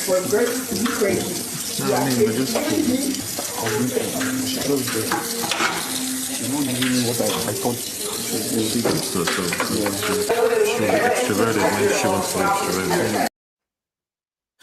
For a girl to be crazy. No, I mean, we're just cool. She does this. She's not giving me what I thought she would be. She extroverted when she wants to be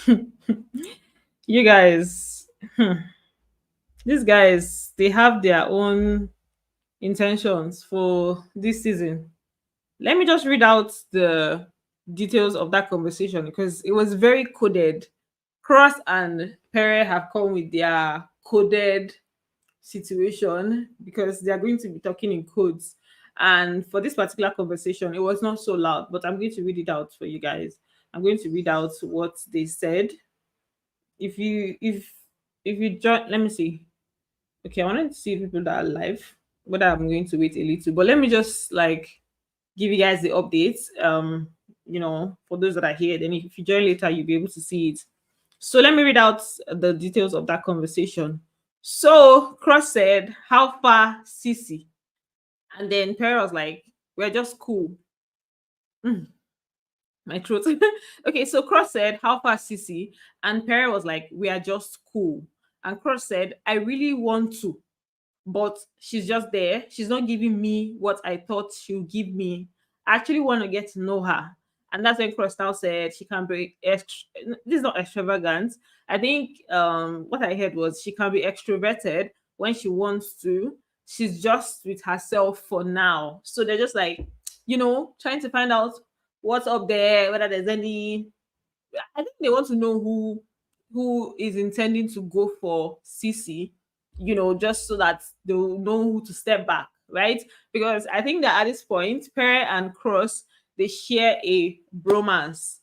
extroverted. You guys, these guys, they have their own intentions for this season. Let me just read out the details of that conversation because it was very coded. Cross and Pere have come with their coded situation because they are going to be talking in codes. And for this particular conversation, it was not so loud, but I'm going to read it out for you guys. I'm going to read out what they said. If you join, let me see. Okay, I wanted to see people that are live, whether I'm going to wait a little, but let me just like give you guys the updates. For those that are here, then if you join later, you'll be able to see it. So let me read out the details of that conversation. So Cross said, "How far, Sissy?" And then Pere was like, "We're just cool." My throat. Okay, so Cross said, "How far, Sissy?" And Pere was like, "We are just cool." And Cross said, "I really want to, but she's just there. She's not giving me what I thought she would give me. I actually want to get to know her." And that's when Cross now said she can be this is not extravagant. I think what I heard was she can be extroverted when she wants to. She's just with herself for now. So they're just like, trying to find out what's up there, whether there's any. I think they want to know who is intending to go for CC, just so that they'll know who to step back, right? Because I think that at this point, Pere and Cross, they share a bromance.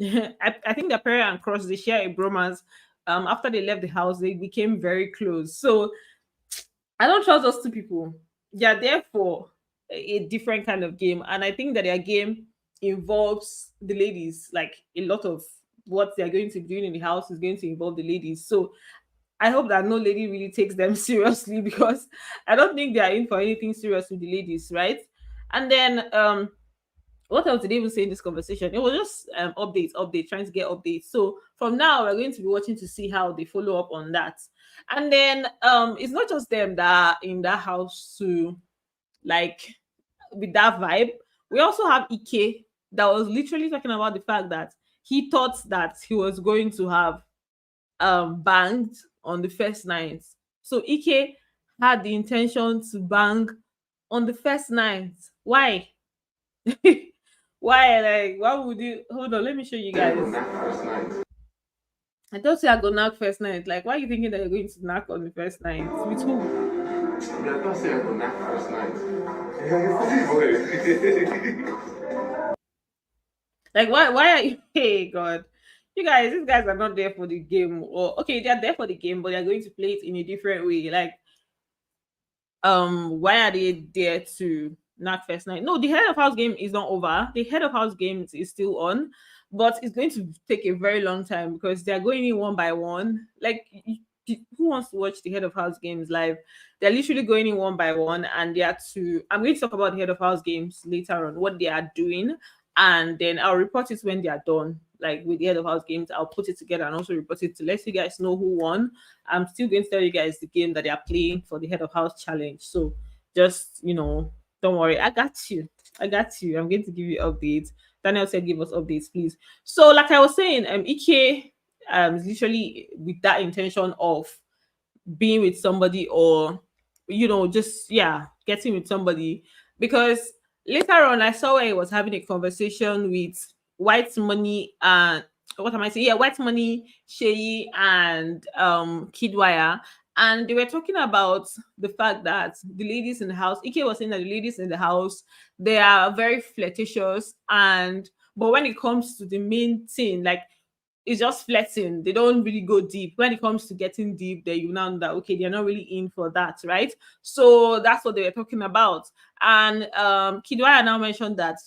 I think that Pere and Cross, they share a bromance. After they left the house, they became very close. So I don't trust those two people. They are there for a different kind of game. And I think that their game involves the ladies. Like a lot of what they're going to be doing in the house is going to involve the ladies. So I hope that no lady really takes them seriously because I don't think they are in for anything serious with the ladies, right? And then what else did they even say in this conversation? It was just update, trying to get updates. So from now, we're going to be watching to see how they follow up on that. And then it's not just them that are in that house to like with that vibe. We also have Ike that was literally talking about the fact that he thought that he was going to have banged on the first night. So Ike had the intention to bang on the first night. Why? Why? Like, why would you? Hold on, let me show you guys. I thought you are gonna knock first night. Like, why are you thinking that you're going to knock on the first night? With who? I thought I would knock first night. Like, why are you? Hey, God. These guys are not there for the game. Or okay, they're there for the game, but they're going to play it in a different way. Like, why are they there to knock first night? No, the head of house game is not over. The head of house game is still on, but it's going to take a very long time because they're going in one by one. Like, who wants to watch the head of house games live? They're literally going in one by one, and they are to. I'm going to talk about the head of house games later on, what they are doing, and then I'll report it when they are done. Like with the head of house games, I'll put it together and also report it to let you guys know who won. I'm still going to tell you guys the game that they are playing for the head of house challenge. So just don't worry. I got you. I'm going to give you updates. Daniel said, "Give us updates, please." So, like I was saying, Ike is literally with that intention of being with somebody or just getting with somebody because later on I saw where he was having a conversation with White Money and what am I saying? Yeah, White Money, Shay and Kidwire. And they were talking about the fact that the ladies in the house, Ike was saying that the ladies in the house, they are very flirtatious but when it comes to the main thing, like it's just flirting. They don't really go deep. When it comes to getting deep, then you know that okay, they're not really in for that, right? So that's what they were talking about. And Kidwaya now mentioned that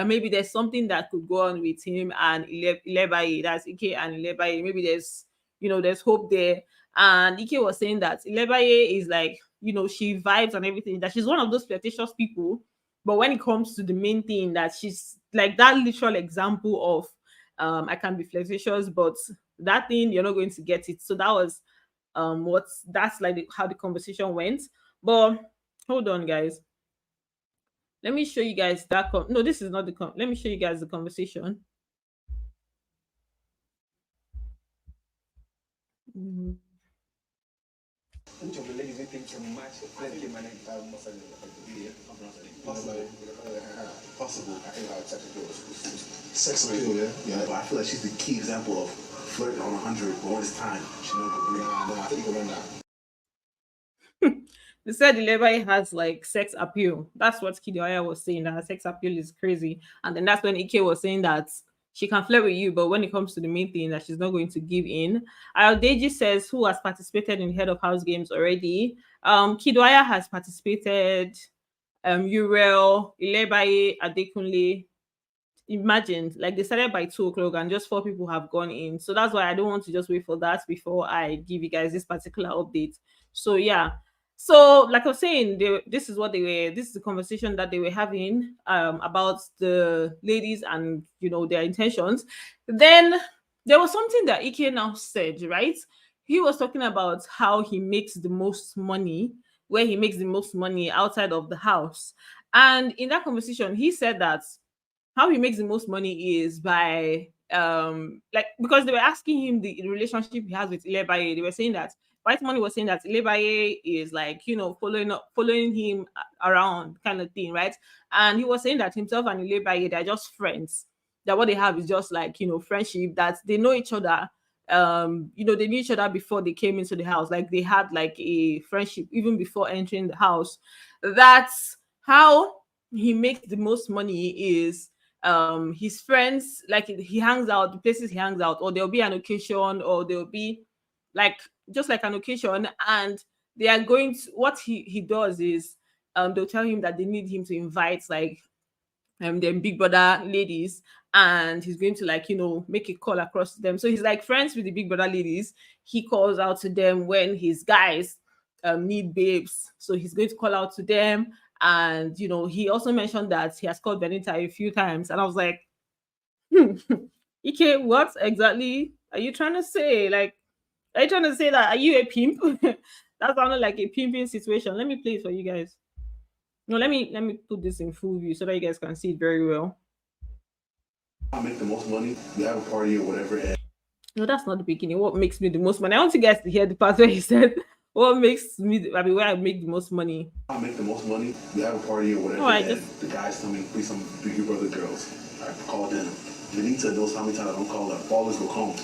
maybe there's something that could go on with him and Ilebaye, that's Ike and Ilebaye. Maybe there's hope there. And Ike was saying that Ilebaye is like she vibes and everything. That she's one of those flirtatious people, but when it comes to the main thing, that she's like that literal example of I can be flirtatious, but that thing you're not going to get it. So that was that's like how the conversation went. But hold on, guys. Let me show you guys that. No, this is not the. Let me show you guys the conversation. Mhm. Which of the ladies do you think can match plenty money? Possible. I think I would sex appeal. Sex appeal, yeah. Yeah. But I feel like she's the key example of flirting on 100, but when it's time, she knows the break. Nah, I think you can learn that. They said Levi has like sex appeal. That's what Kidoya was saying, that her sex appeal is crazy. And then that's when Ike was saying that she can flirt with you, but when it comes to the main thing, that she's not going to give in. Deji says, who has participated in head of house games already? Kidoya has participated, Uriel, Ilebaye, Adekunle. Imagine, like they started by 2 o'clock and just 4 people have gone in. So that's why I don't want to just wait for that before I give you guys this particular update. So yeah. So like I was saying, this is what they were. This is the conversation that they were having about the ladies and their intentions. Then there was something that Ike now said, right? He was talking about how he makes the most money, where he makes the most money outside of the house. And in that conversation, he said that how he makes the most money is by like, because they were asking him the relationship he has with Ilebaye. They were saying that White Money was saying that Ilebaye is like following him around kind of thing, right? And he was saying that himself and Ilebaye, they're just friends. That what they have is just like friendship, that they know each other. They knew each other before they came into the house. Like they had like a friendship even before entering the house. That's how he makes the most money, is his friends, like he hangs out, the places he hangs out, or there'll be an occasion, or there'll be like just like an occasion, and they are going to, what he does is they'll tell him that they need him to invite like them big brother ladies, and he's going to like make a call across to them. So he's like friends with the big brother ladies. He calls out to them when his guys need babes, so he's going to call out to them. And he also mentioned that he has called Benita a few times, and I was like, Ike, what exactly are you trying to say? Like, are you trying to say that, are you a pimp? That sounded like a pimping situation. Let me play it for you guys. No, let me put this in full view so that you guys can see it very well. I make the most money. We have a party or whatever. And No, that's not the beginning. What makes me the most money? I want you guys to hear the part where he said, "What makes me? I mean, where I make the most money." I make the most money. We have a party or whatever. No, I and just the guys tell me, please, some big brother girls. I call them. Benita knows how many times I don't call her. Ballers go home,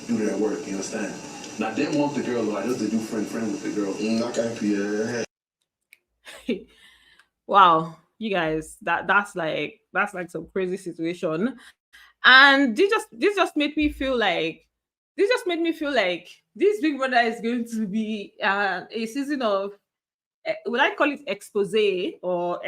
do their work. You understand? Now, they want the girl, but I just to do friend with the girl. Not happy. wow, you guys, that's like some crazy situation. And this just made me feel like this Big Brother is going to be a season of would I call it expose, or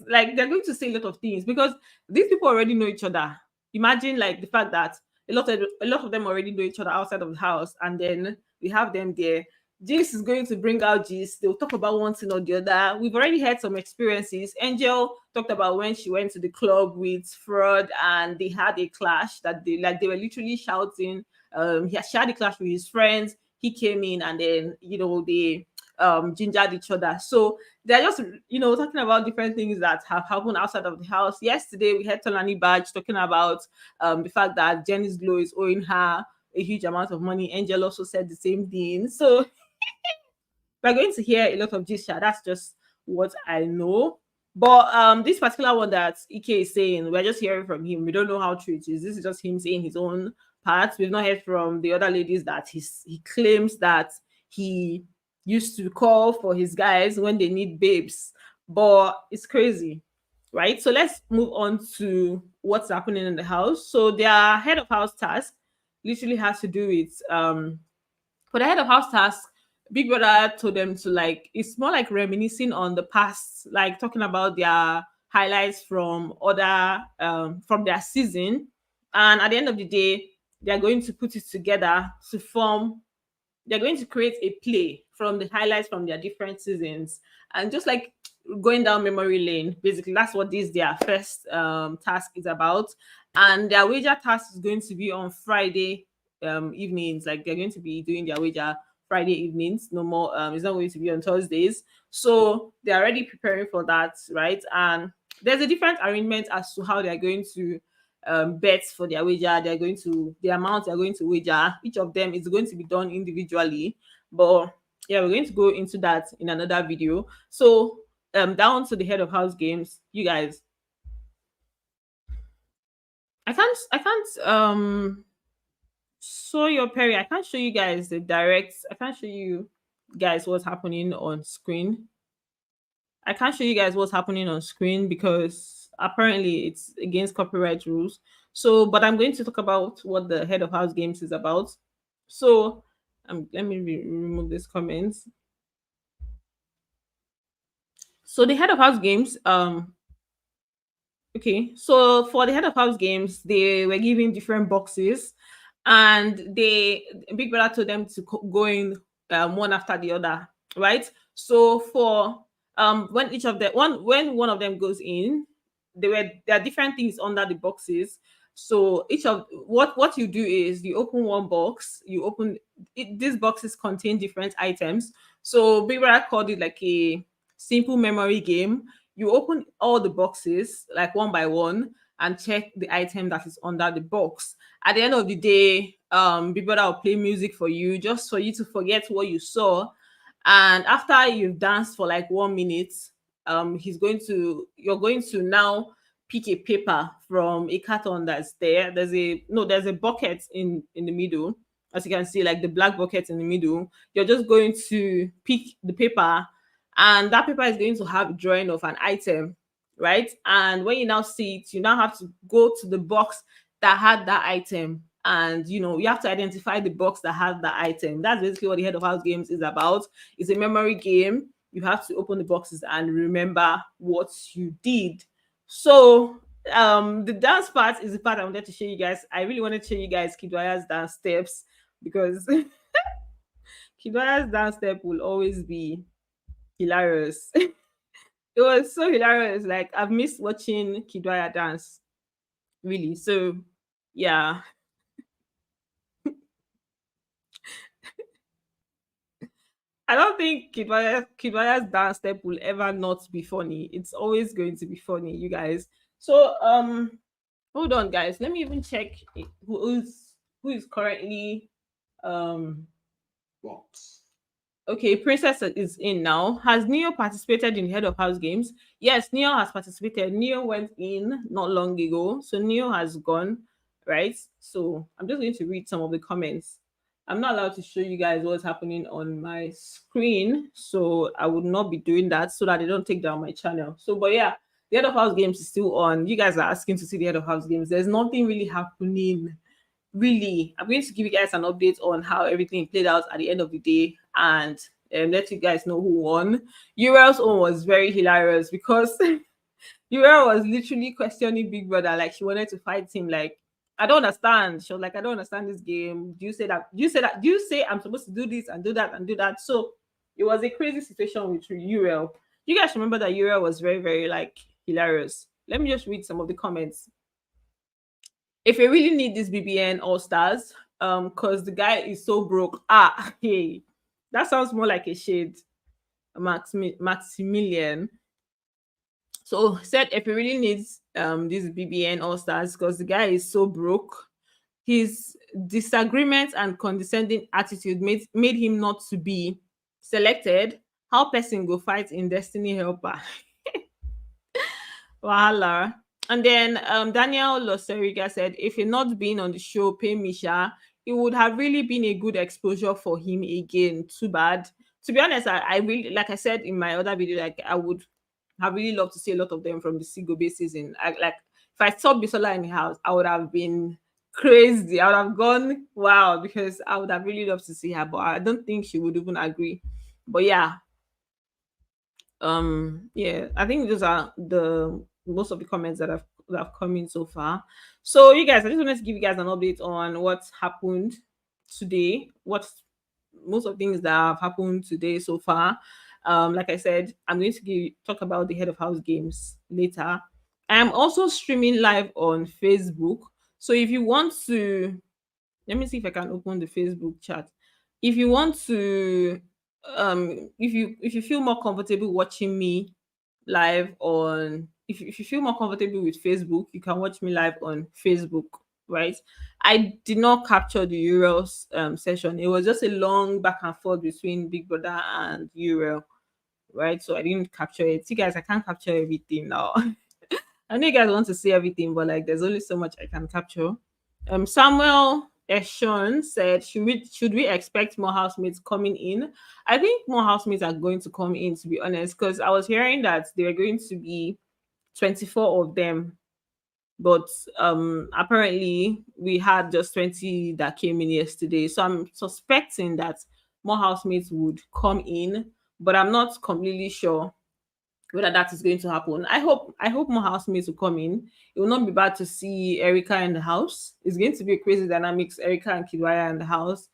like they're going to say a lot of things, because these people already know each other. Imagine like the fact that a lot of them already know each other outside of the house, and then we have them there. This is going to bring out this. They'll talk about one thing or the other. We've already had some experiences. Angel talked about when she went to the club with Fraud and they had a clash, that they were literally shouting. She had a clash with his friends. He came in, and then they gingered each other. So they're just talking about different things that have happened outside of the house. Yesterday we had Tolani Badge talking about the fact that Jenny's Glow is owing her a huge amount of money. Angel also said the same thing. So we're going to hear a lot of gist. That's just what I know. But this particular one that Ike is saying, we're just hearing from him. We don't know how true it is. This is just him saying his own part. We've not heard from the other ladies that he claims that he used to call for his guys when they need babes. But it's crazy, right? So let's move on to what's happening in the house. So their head of house task literally has to do with for the head of house task, Big Brother told them to like, it's more like reminiscing on the past, like talking about their highlights from other from their season. And at the end of the day, they're going to put it together to form, they're going to create a play from the highlights from their different seasons. And just like going down memory lane. Basically, that's what this their first task is about. And their wager task is going to be on Friday evenings. Like they're going to be doing their wager Friday evenings. No more. It's not going to be on Thursdays. So they're already preparing for that, right? And there's a different arrangement as to how they're going to bet for their wager. They're going to the amount they're going to wager. Each of them is going to be done individually, but yeah, we're going to go into that in another video. So down to the head of house games, you guys. I can't show your Pere. I can't show you guys the direct. I can't show you guys what's happening on screen. I can't show you guys what's happening on screen because apparently it's against copyright rules. So, but I'm going to talk about what the head of house games is about. So, let me remove this comment. So the head of house games, okay. So for the head of house games, they were given different boxes, and Big Brother told them to go in one after the other, right? So for when each of the when one of them goes in, there are different things under the boxes. So each of what you do is you open one box, you open it, these boxes contain different items. So Big Brother called it like a simple memory game. You open all the boxes like one by one and check the item that is under the box. At the end of the day, Big Brother will play music for you just for you to forget what you saw. And after you've danced for like 1 minute, you're going to now pick a paper from a carton that's there. There's a bucket in the middle. As you can see, like the black bucket in the middle. You're just going to pick the paper, and that paper is going to have a drawing of an item, right? And when you now see it, you now have to go to the box that had that item, and you have to identify the box that had the item. That's basically what the head of house games is about. It's a memory game. You have to open the boxes and remember what you did. So the dance part is the part I wanted to show you guys. I really wanted to show you guys Kidwaya's dance steps because Kidwaya's dance step will always be hilarious. It was so hilarious. Like I've missed watching Kidwaya dance. Really. So yeah. I don't think Kidwaya's dance step will ever not be funny. It's always going to be funny, you guys. So hold on, guys. Let me even check who is currently Box. okay. Princess is in now. Has Neo participated in head of house games? Yes, Neo has participated. Neo went in not long ago, so Neo has gone, right? So I'm just going to read some of the comments. I'm not allowed to show you guys what's happening on my screen, so I would not be doing that so that they don't take down my channel. So, but yeah, the head of house games is still on. You guys are asking to see the head of house games. There's nothing really happening. Really, I'm going to give you guys an update on how everything played out at the end of the day and let you guys know who won. Uriel's own was very hilarious because Uriel was literally questioning Big Brother, like she wanted to fight him. Like, I don't understand. She was like, I don't understand this game. Do you say that? Do you say I'm supposed to do this and do that and do that? So it was a crazy situation with Uriel. You guys remember that Uriel was very, very like hilarious. Let me just read some of the comments. If you really need this BBN All Stars, because the guy is so broke. Hey, that sounds more like a shade. Maximilian. So said if he really needs this BBN All Stars because the guy is so broke, his disagreement and condescending attitude made him not to be selected. How person go fight in Destiny Helper? Wahala. And then Daniel Loseriga said, if he not been on the show, pay Misha, it would have really been a good exposure for him again. Too bad. To be honest, I really, like I said in my other video, like I would have really loved to see a lot of them from the Sigobe season. Like if I saw Bisola in the house, I would have been crazy. I would have gone wow because I would have really loved to see her, but I don't think she would even agree. But yeah, yeah, I think those are the most of the comments that have come in so far. So you guys, I just wanted to give you guys an update on what's happened today, what's most of things that have happened today so far. Like I said, I'm going to talk about the head of house games later. I am also streaming live on Facebook. So if you want to, let me see if I can open the Facebook chat. If you want to, if you feel more comfortable watching me live on, if you feel more comfortable with Facebook, you can watch me live on Facebook, right? I did not capture the Urel's session. It was just a long back and forth between Big Brother and Urel, right? So I didn't capture it. See, guys, I can't capture everything now. I know you guys want to see everything, but like there's only so much I can capture. Samuel Eshon said, should we expect more housemates coming in? I think more housemates are going to come in, to be honest, because I was hearing that there are going to be 24 of them, but apparently we had just 20 that came in yesterday. So I'm suspecting that more housemates would come in, but I'm not completely sure whether that is going to happen. I hope more housemates will come in. It will not be bad to see Erica in the house. It's going to be a crazy dynamics, Erica and Kidwaya in the house.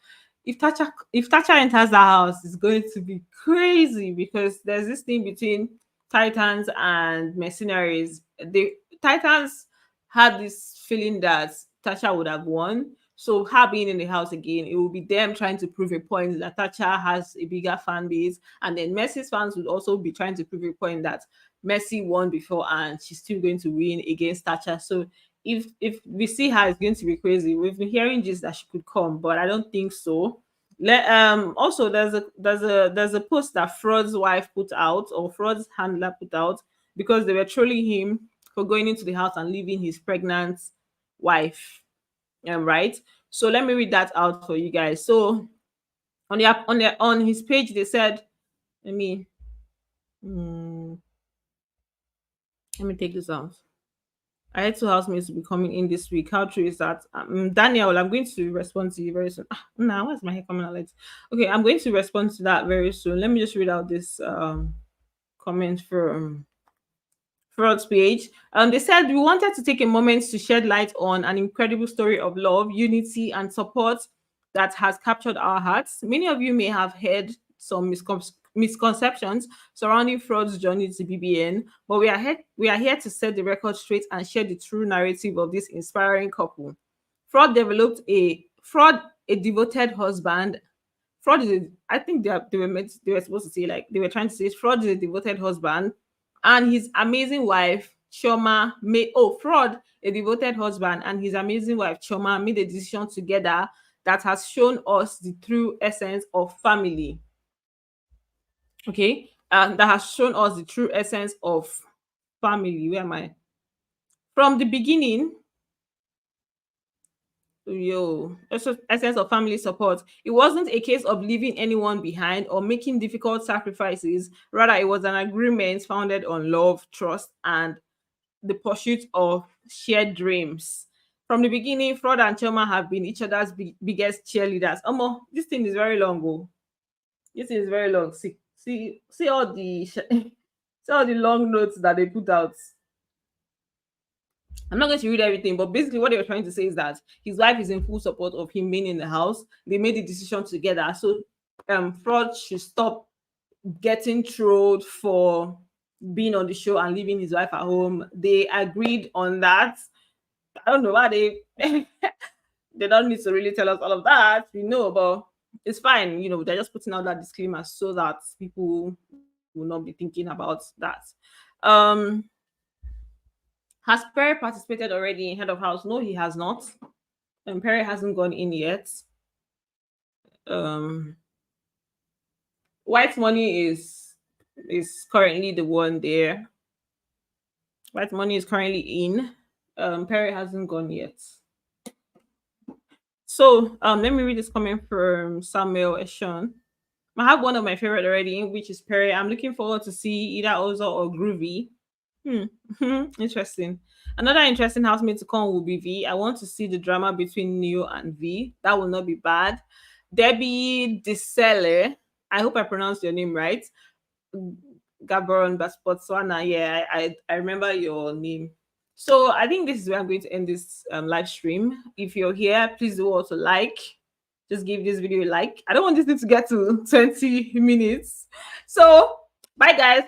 If Tacha enters the house, it's going to be crazy because there's this thing between Titans and mercenaries. The Titans had this feeling that Tacha would have won. So her being in the house again, it will be them trying to prove a point that Tacha has a bigger fan base, and then Mercy's fans would also be trying to prove a point that Mercy won before and she's still going to win against Tacha. So if we see her, it's going to be crazy. We've been hearing just that she could come, but I don't think so. Also there's a post that Fraud's wife put out, or Fraud's handler put out, because they were trolling him for going into the house and leaving his pregnant wife. Right. So let me read that out for you guys. So on his page they said, let me mm, let me take this out. I had two housemates to be coming in this week. How true is that? Daniel, I'm going to respond to you very soon. Now, why is my hair coming out like this? Okay, I'm going to respond to that very soon. Let me just read out this comment from Fraud's page. They said, we wanted to take a moment to shed light on an incredible story of love, unity, and support that has captured our hearts. Many of you may have heard some misconceptions surrounding Fraud's journey to BBN, but we are here to set the record straight and share the true narrative of this inspiring couple. Fraud, a devoted husband. Fraud is, I think they were supposed to say, like, they were trying to say Fraud is a devoted husband, and his amazing wife Chioma Fraud, a devoted husband, and his amazing wife Chioma made a decision together that has shown us the true essence of family. Okay, that has shown us the true essence of family. Where am I? From the beginning, essence of family support. It wasn't a case of leaving anyone behind or making difficult sacrifices. Rather, it was an agreement founded on love, trust, and the pursuit of shared dreams. From the beginning, Fraud and Choma have been each other's biggest cheerleaders. This thing is very long. This thing is very long. See all the see all the long notes that they put out. I'm not going to read everything, but basically what they were trying to say is that his wife is in full support of him being in the house. They made the decision together. So Fraud should stop getting trolled for being on the show and leaving his wife at home. They agreed on that. I don't know why they they don't need to really tell us all of that. We know, but it's fine. They're just putting out that disclaimer so that people will not be thinking about that. Has Pere participated already in head of house? No, he has not. And Pere hasn't gone in yet. White Money is currently the one there. White Money is currently in. Pere hasn't gone yet. So let me read this comment from Samuel Eshon. I have one of my favorite already, which is Pere. I'm looking forward to see either Ozo or Groovy. Interesting. Another interesting housemate to come will be V. I want to see the drama between Neo and V. That will not be bad. Debbie Disele. I hope I pronounced your name right. Gaboron Botswana. Yeah, I remember your name. So I think this is where I'm going to end this live stream. If you're here, please do also like. Just give this video a like. I don't want this thing to get to 20 minutes. So Bye, guys.